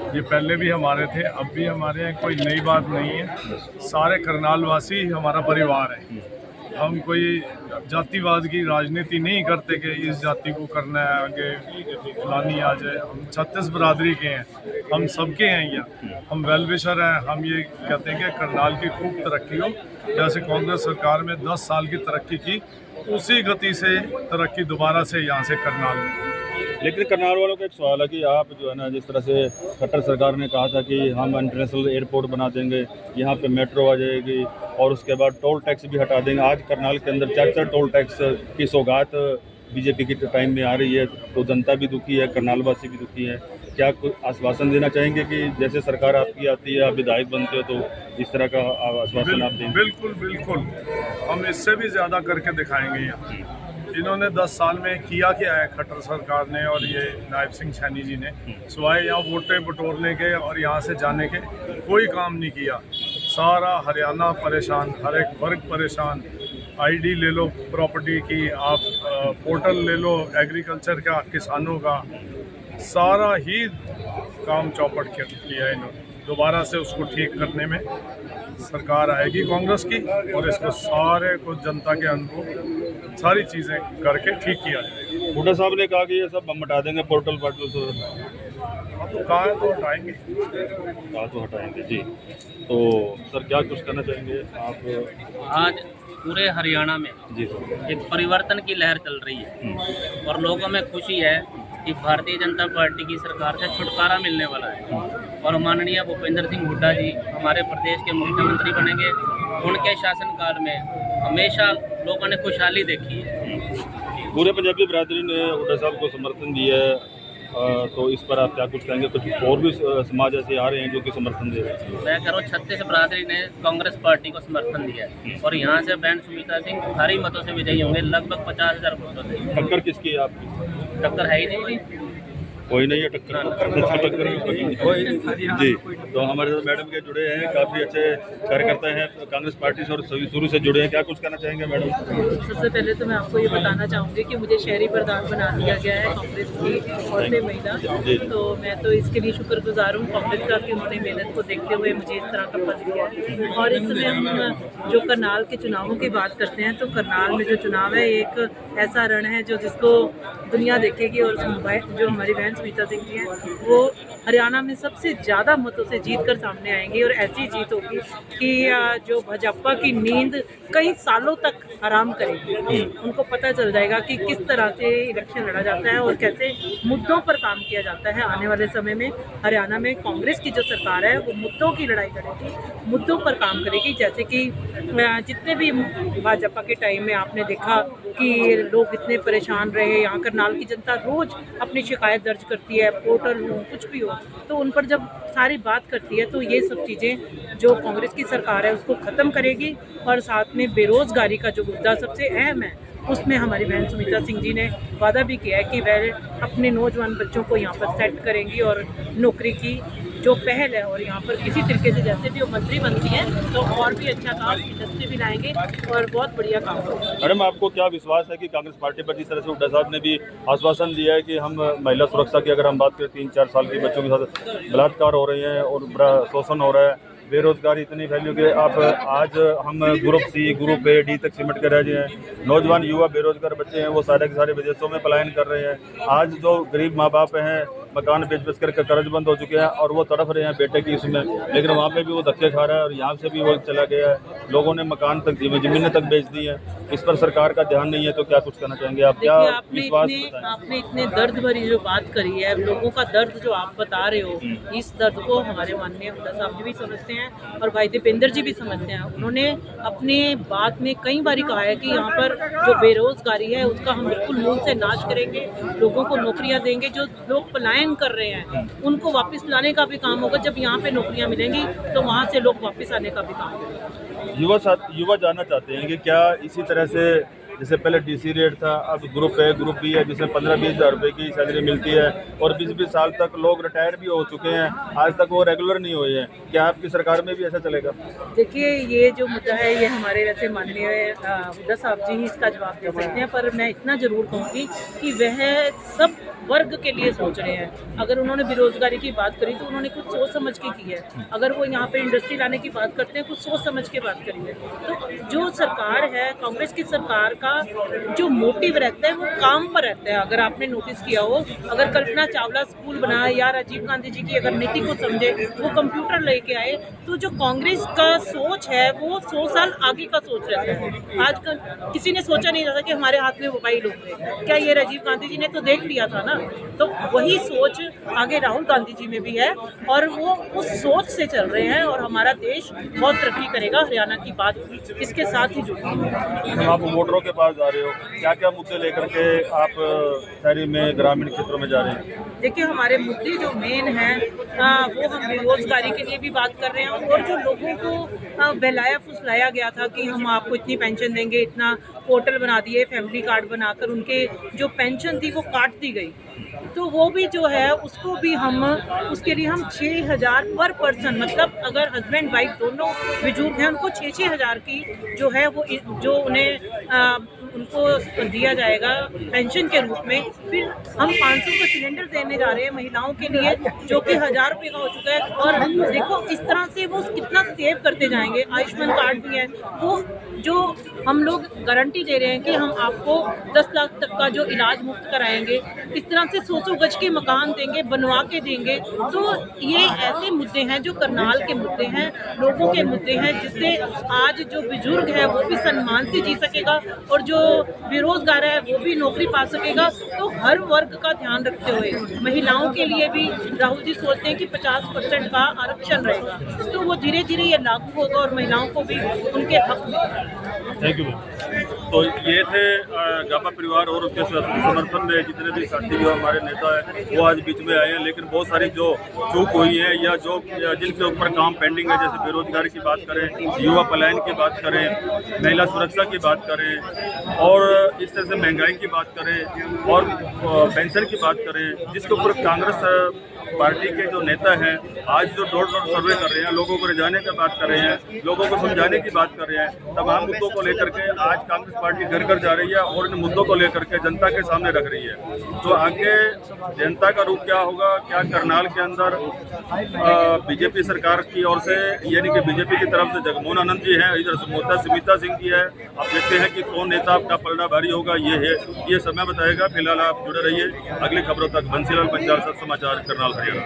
ये पहले भी हमारे थे, अब भी हमारे हैं, कोई नई बात नहीं है। सारे करनाल वासी हमारा परिवार है। हम कोई जातिवाद की राजनीति नहीं करते कि इस जाति को करना है आगे फलानी आ जाए। हम 36 बरादरी के हैं, हम सबके हैं यहाँ। हम वेल विशर हैं। हम ये कहते हैं कि करनाल की खूब तरक्की हो। जैसे कांग्रेस सरकार में 10 साल की तरक्की की, उसी गति से तरक्की दोबारा से यहाँ से करनाल में। लेकिन करनाल वालों का एक सवाल है कि आप जो है ना, जिस तरह से खट्टर सरकार ने कहा था कि हम इंटरनेशनल एयरपोर्ट बना देंगे, यहाँ पे मेट्रो आ जाएगी और उसके बाद टोल टैक्स भी हटा देंगे। आज करनाल के अंदर 4 टोल टैक्स की सौगात बीजेपी के टाइम में आ रही है, तो जनता भी दुखी है, करनाल वासी भी दुखी है। क्या कुछ आश्वासन देना चाहेंगे कि जैसे सरकार आपकी आती है, आप विधायक बनते हो, तो इस तरह का आश्वासन आप देंगे? बिल्कुल बिल्कुल, हम इससे भी ज़्यादा करके दिखाएंगे यहाँ। इन्होंने 10 साल में किया क्या है खट्टर सरकार ने और ये नायब सिंह सैनी जी ने, सिवाय यहाँ वोटें बटोरने के और यहाँ से जाने के कोई काम नहीं किया। सारा हरियाणा परेशान, हर एक वर्ग परेशान। आईडी ले लो प्रॉपर्टी की, आप पोर्टल ले लो एग्रीकल्चर का, किसानों का, सारा ही काम चौपट किया इन्होंने। दोबारा से उसको ठीक करने में सरकार आएगी कांग्रेस की, और इसको सारे को जनता के अनुरूप सारी चीज़ें करके ठीक किया जाएगा। हुड्डा साहब ने कहा कि ये सब हम हटा देंगे, पोर्टल से। हाँ, तो कहा है तो हटाएंगे। कहा तो हटाएंगे जी। तो सर क्या कुछ करना चाहेंगे आप? आज पूरे हरियाणा में जी सर। एक परिवर्तन की लहर चल रही है और लोगों में खुशी है कि भारतीय जनता पार्टी की सरकार से छुटकारा मिलने वाला है और माननीय भूपेंद्र सिंह हुड्डा जी हमारे प्रदेश के मुख्यमंत्री बनेंगे। उनके शासनकाल में हमेशा लोगों ने खुशहाली देखी है। पूरे पंजाबी बरादरी ने हुड्डा साहब को समर्थन दिया है, तो इस पर आप क्या कुछ कहेंगे? कुछ और भी समाज ऐसे आ रहे हैं जो कि समर्थन दे रहे हैं? मैं कह रहा हूँ 36 बरादरी ने कांग्रेस पार्टी को समर्थन दिया है और यहाँ से बहन सुमित्रा सिंह भारी मतों से विजयी होंगे, लगभग 50,000 वोटों से। टक्कर किसकी है आपकी? टक्कर है ही नहीं, कोई नहीं है टक्कर। जी, तो हमारे साथ मैडम के जुड़े हैं, काफ़ी अच्छे कार्यकर्ता हैं कांग्रेस पार्टी से और शुरू से जुड़े हैं। क्या कुछ कहना चाहेंगे मैडम? सबसे पहले तो मैं आपको ये बताना चाहूँगी कि मुझे शहरी प्रधान बना दिया गया है कांग्रेस की और से महिला, तो मैं तो इसके लिए शुक्रगुजार हूँ कांग्रेस का कि उन्होंने मेहनत को देखते हुए मुझे इस तरह का पद दिया। और इस समय हम जो करनाल के चुनावों की बात करते हैं, तो करनाल में जो चुनाव है एक ऐसा रण है जो जिसको दुनिया देखेगी और जो हमारी बहन सुमित्रा सिंह जी हैं वो हरियाणा में सबसे ज़्यादा मतों से जीत कर सामने आएंगी और ऐसी जीत होगी कि जो भाजपा की नींद कई सालों तक आराम करेगी। उनको पता चल जाएगा कि किस तरह से इलेक्शन लड़ा जाता है और कैसे मुद्दों पर काम किया जाता है। आने वाले समय में हरियाणा में कांग्रेस की जो सरकार है वो मुद्दों की लड़ाई करेगी, मुद्दों पर काम करेगी। जैसे कि जितने भी भाजपा के टाइम में आपने देखा कि लोग इतने परेशान रहे, यहाँ करनाल की जनता रोज़ अपनी शिकायत दर्ज करती है, पोर्टल हो कुछ भी हो, तो उन पर जब सारी बात करती है तो ये सब चीज़ें जो कांग्रेस की सरकार है उसको ख़त्म करेगी। और साथ में बेरोज़गारी का जो मुद्दा सबसे अहम है उसमें हमारी बहन सुमित्रा सिंह जी ने वादा भी किया है कि वह अपने नौजवान बच्चों को यहाँ पर सेट करेंगी और नौकरी की जो पहल है, और यहाँ पर किसी तरीके से जैसे भी वो मंत्री बनती हैं तो और भी अच्छा काम इंडस्ट्री भी लाएंगे और बहुत बढ़िया काम होगा। मैडम, आपको क्या विश्वास है कि कांग्रेस पार्टी पर जिस तरह से हुड्डा साहब ने भी आश्वासन दिया है कि हम महिला सुरक्षा की अगर हम बात करें, 3-4 साल के बच्चों के साथ बलात्कार हो रहे हैं और बड़ा शोषण हो रहा है, बेरोजगारी इतनी फैली कि आप आज हम group C group A D तक सिमट कर रह गए हैं। नौजवान युवा बेरोजगार बच्चे हैं वो सारे के सारे विदेशों में पलायन कर रहे हैं। आज जो गरीब माँ बाप हैं मकान बेच कर कर्ज बंद हो चुके हैं और वो तड़फ रहे हैं बेटे की इसमें, लेकिन वहाँ पे भी वो धक्के खा रहा है और यहाँ से भी वो चला गया है। लोगों ने मकान तक ज़मीनें तक बेच दी हैं। इस पर सरकार का ध्यान नहीं है, तो क्या कुछ करना चाहेंगे आप? क्या विश्वास आपने इतने दर्द भरी जो बात करी है, लोगों का दर्द जो आप बता रहे हो, इस दर्द को हमारे माननीय हुड्डा साहब जी भी समझते हैं और भाई दीपेंद्र जी भी समझते हैं। उन्होंने अपने बात में कई बार कहा है कि यहाँ पर जो बेरोजगारी है उसका हम बिल्कुल मूल से नाश करेंगे, लोगों को नौकरियाँ देंगे, जो लोग पलायन कर रहे हैं उनको वापस लाने का भी काम होगा। जब यहाँ पे नौकरियाँ मिलेंगी तो वहाँ से लोग वापस आने का भी काम होगा। युवा जानना चाहते हैं कि क्या इसी तरह से जैसे पहले डीसी रेट था, अब ग्रुप है ग्रुप बी है जिसमें 15-20 हज़ार रुपये की सैलरी मिलती है और 20-20 साल तक लोग रिटायर भी हो चुके हैं, आज तक वो रेगुलर नहीं हुए हैं। क्या आपकी सरकार में भी ऐसा चलेगा? देखिए, ये जो मुद्दा है ये हमारे वैसे माननीय हुड्डा साहब जी ही इसका जवाब दे सकते हैं, पर मैं इतना ज़रूर कहूँगी कि वह सब वर्ग के लिए सोच रहे हैं। अगर उन्होंने बेरोजगारी की बात करी तो उन्होंने कुछ सोच समझ के की है। अगर वो यहाँ पे इंडस्ट्री लाने की बात करते हैं, कुछ सोच समझ के बात करी है। तो जो सरकार है, कांग्रेस की सरकार का जो मोटिव रहता है वो काम पर रहता है। अगर आपने नोटिस किया हो, अगर कल्पना चावला स्कूल बनाए या राजीव गांधी जी की अगर नीति को समझे, वो कंप्यूटर लेके आए, तो जो कांग्रेस का सोच है वो 100 साल आगे का सोच रहता है। आज किसी ने सोचा नहीं था कि हमारे हाथ में मोबाइल होंगे, क्या ये राजीव गांधी जी ने तो देख लिया था ना। तो वही सोच आगे राहुल गांधी जी में भी है और वो उस सोच से चल रहे हैं और हमारा देश बहुत तरक्की करेगा। हरियाणा की बात इसके साथ ही जुड़ी है। आप वोटरों के पास जा रहे हो, क्या क्या मुद्दे लेकर के आप शहरी में ग्रामीण क्षेत्रों में जा रहे हैं? देखिए, हमारे मुद्दे जो मेन हैं वो हम बेरोजगारी के लिए भी बात कर रहे हैं और जो लोगों को बहलाया फुसलाया गया था कि हम आपको इतनी पेंशन देंगे, इतना पोर्टल बना दिए, फैमिली कार्ड बनाकर उनके जो पेंशन थी वो काट दी गई। तो वो भी जो है उसको भी हम उसके लिए हम 6,000 पर पर्सन, मतलब अगर हस्बैंड वाइफ दोनों बुजुर्ग हैं उनको 6,000 की जो है वो जो उन्हें उनको दिया जाएगा पेंशन के रूप में। फिर हम 500 का सिलेंडर देने जा रहे हैं महिलाओं के लिए जो कि 1,000 रुपये का हो चुका है। और देखो इस तरह से वो कितना सेव करते जाएंगे। आयुष्मान कार्ड भी है, वो जो हम लोग गारंटी दे रहे हैं कि हम आपको 10 लाख तक का जो इलाज मुफ्त कराएंगे। इस तरह से 100 गज के मकान देंगे, बनवा के देंगे। तो ये ऐसे मुद्दे हैं जो करनाल के मुद्दे हैं, लोगों के मुद्दे हैं, जिससे आज जो बुजुर्ग है वो भी सम्मान से जी सकेगा और जो बेरोजगार है वो भी नौकरी पा सकेगा। तो हर वर्ग का ध्यान रखते हुए महिलाओं के लिए भी राहुल जी सोचते हैं कि 50% का आरक्षण रहेगा। तो वो धीरे धीरे ये लागू होगा और महिलाओं को भी उनके हक मिलेगा। Thank you. तो ये थे गाबा परिवार और उसके समर्थन में जितने भी साथी जो हमारे नेता हैं वो आज बीच में आए हैं। लेकिन बहुत सारी जो चूक हुई है या जो जिनके ऊपर काम पेंडिंग है, जैसे बेरोजगारी की बात करें, युवा पलायन की बात करें, महिला सुरक्षा की बात करें और इस तरह से महंगाई की बात करें और पेंशन की बात करें, जिसके ऊपर कांग्रेस पार्टी के जो नेता हैं आज जो डोर टू डोर सर्वे कर रहे हैं, लोगों को रिझाने की बात कर रहे हैं, लोगों को समझाने की बात कर रहे हैं, तमाम मुद्दों को लेकर के आज कांग्रेस पार्टी घर घर जा रही है और इन मुद्दों को लेकर के जनता के सामने रख रही है। तो आगे जनता का रुख क्या होगा, क्या करनाल के अंदर बीजेपी सरकार की ओर से यानी कि बीजेपी की तरफ से जगमोहन आनंद जी हैं, इधर सुमोता स्मिता सिंह जी है। आप देखते हैं कि कौन नेता आपका पलड़ा भारी होगा, ये समय बताएगा। फिलहाल आप जुड़े रहिए अगली खबरों तक। बंसीलाल बंजारा, समाचार, करनाल, हरियाणा।